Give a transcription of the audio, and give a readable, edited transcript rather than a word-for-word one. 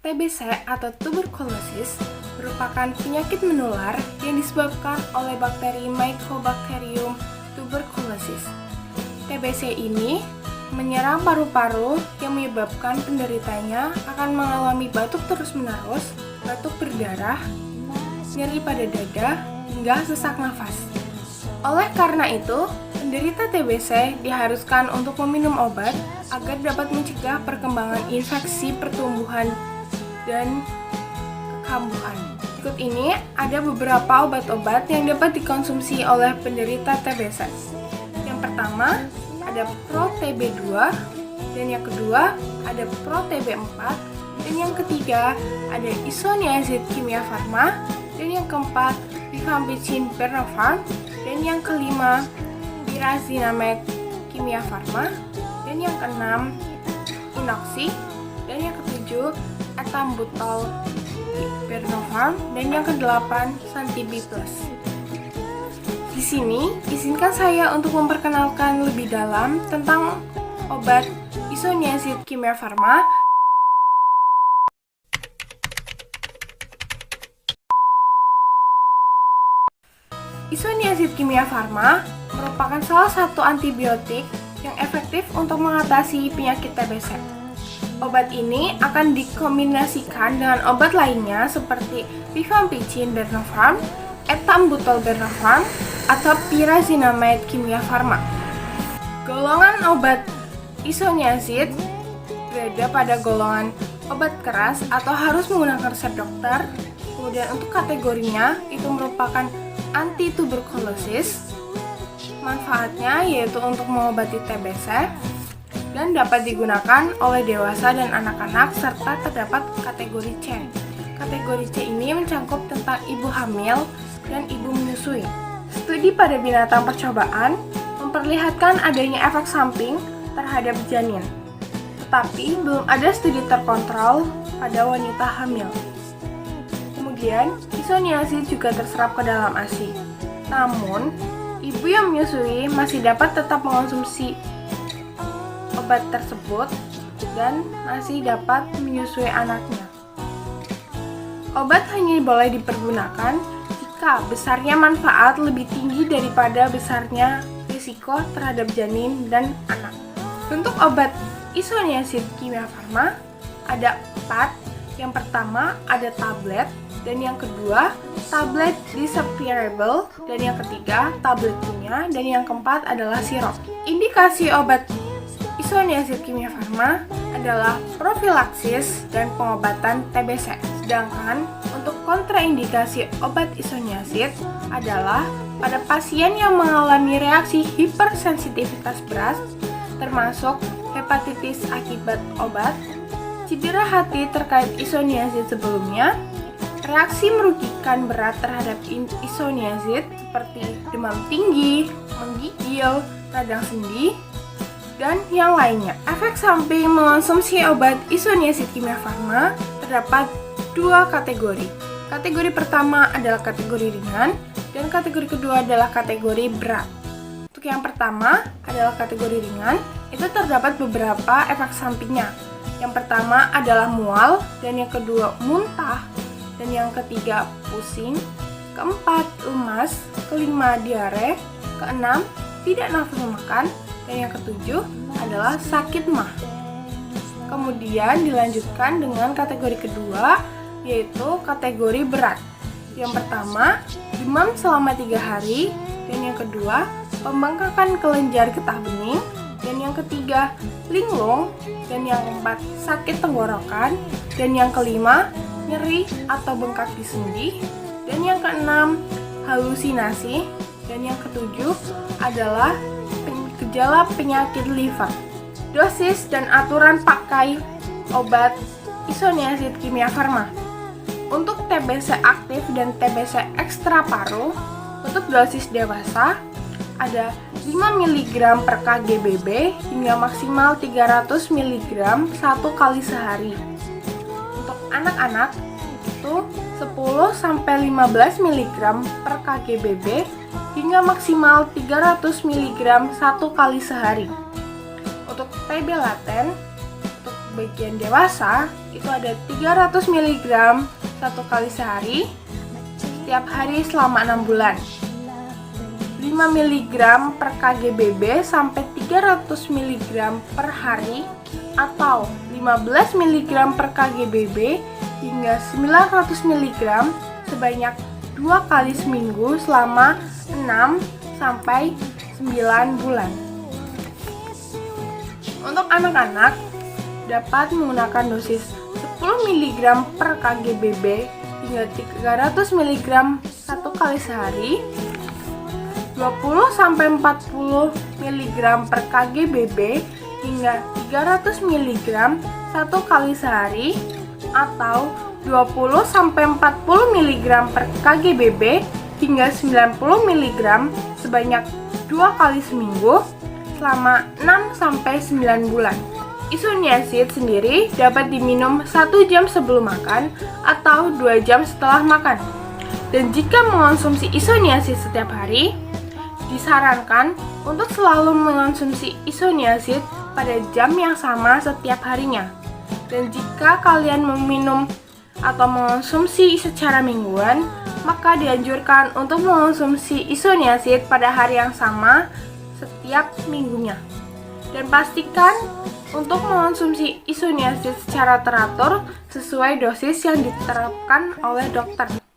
TBC atau tuberkulosis merupakan penyakit menular yang disebabkan oleh bakteri Mycobacterium tuberculosis. TBC ini menyerang paru-paru yang menyebabkan penderitanya akan mengalami batuk terus-menerus, batuk berdarah, nyeri pada dada, hingga sesak nafas. Oleh karena itu, penderita TBC diharuskan untuk meminum obat agar dapat mencegah perkembangan infeksi pertumbuhan dan kekambuhan. Berikut ini ada beberapa obat-obat yang dapat dikonsumsi oleh penderita TBC. Yang pertama ada Pro-TB2, dan yang kedua ada Pro-TB4, dan yang ketiga ada Isoniazid Kimia Farma, dan yang keempat Rifampicin Pernofarm, dan yang kelima Pyrazinamide Kimia Farma, dan yang keenam Inoxi, dan yang ketujuh Ethambutol Pernofarm, dan yang kedelapan Santibi Plus. Di sini, izinkan saya untuk memperkenalkan lebih dalam tentang obat Isoniazid Kimia Farma. Isoniazid Kimia Farma merupakan salah satu antibiotik yang efektif untuk mengatasi penyakit TBC. Obat ini akan dikombinasikan dengan obat lainnya seperti Rifampicin Pernofarm, Ethambutol Pernofarm, atau Pyrazinamide Kimia Farma. Golongan obat isoniazid berada pada golongan obat keras atau harus menggunakan resep dokter. Kemudian untuk kategorinya itu merupakan anti-tuberkulosis. Manfaatnya yaitu untuk mengobati TBC dan dapat digunakan oleh dewasa dan anak-anak serta terdapat kategori C. Kategori C ini mencakup tentang ibu hamil dan ibu menyusui. Studi pada binatang percobaan memperlihatkan adanya efek samping terhadap janin, tetapi belum ada studi terkontrol pada wanita hamil. Kemudian, isoniazid juga terserap ke dalam ASI. Namun, ibu yang menyusui masih dapat tetap mengonsumsi obat tersebut dan masih dapat menyusui anaknya. Obat hanya boleh dipergunakan jika besarnya manfaat lebih tinggi daripada besarnya risiko terhadap janin dan anak. Untuk obat Isoniazid Kimia Farma ada 4. Yang pertama ada tablet, dan yang kedua tablet disappearable, dan yang ketiga tablet punya, dan yang keempat adalah sirup. Indikasi obat Isoniazid Kimia Farma adalah profilaksis dan pengobatan TBC. Sedangkan untuk kontraindikasi obat isoniazid adalah pada pasien yang mengalami reaksi hipersensitivitas berat, termasuk hepatitis akibat obat, cedera hati terkait isoniazid sebelumnya, reaksi merugikan berat terhadap isoniazid seperti demam tinggi, menggigil, radang sendi, dan yang lainnya. Efek samping mengonsumsi obat Isoniazid Kimia Farma terdapat 2 kategori. Kategori pertama adalah kategori ringan, dan kategori kedua adalah kategori berat. Untuk yang pertama adalah kategori ringan, itu terdapat beberapa efek sampingnya. Yang pertama adalah mual, dan yang kedua muntah, dan yang ketiga pusing, keempat lemas, kelima diare, keenam tidak nafsu makan, dan yang ketujuh adalah sakit mah. Kemudian dilanjutkan dengan kategori kedua, yaitu kategori berat. Yang pertama, demam selama 3 hari, dan yang kedua, pembengkakan kelenjar getah bening, dan yang ketiga, linglung, dan yang keempat, sakit tenggorokan, dan yang kelima, nyeri atau bengkak di sendi, dan yang keenam, halusinasi, dan yang ketujuh adalah gejala penyakit liver. Dosis dan aturan pakai obat Isoniazid Kimia Farma. Untuk TBC aktif dan TBC ekstra paru, untuk dosis dewasa ada 5 mg per kgbb hingga maksimal 300 mg 1 kali sehari. Untuk anak-anak itu 10-15 mg per kgbb hingga maksimal 300 mg 1 kali sehari. Untuk TB laten untuk bagian dewasa itu ada 300 mg 1 kali sehari setiap hari selama 6 bulan. 5 mg per kgbb sampai 300 mg per hari atau 15 mg per kgbb hingga 900 mg sebanyak 2 kali seminggu selama 6 sampai 9 bulan. Untuk anak-anak dapat menggunakan dosis 10 mg per kgbb hingga 300 mg 1 kali sehari, 20-40 mg per kgbb hingga 300 mg 1 kali sehari atau 20-40 mg per kgbb hingga 90 mg sebanyak 2 kali seminggu selama 6-9 bulan. Isoniazid sendiri dapat diminum 1 jam sebelum makan atau 2 jam setelah makan. Dan jika mengonsumsi isoniazid setiap hari, disarankan untuk selalu mengonsumsi isoniazid pada jam yang sama setiap harinya. Dan jika kalian meminum atau mengonsumsi secara mingguan, maka dianjurkan untuk mengonsumsi isoniazid pada hari yang sama setiap minggunya. Dan pastikan untuk mengonsumsi isoniazid secara teratur sesuai dosis yang diterapkan oleh dokter.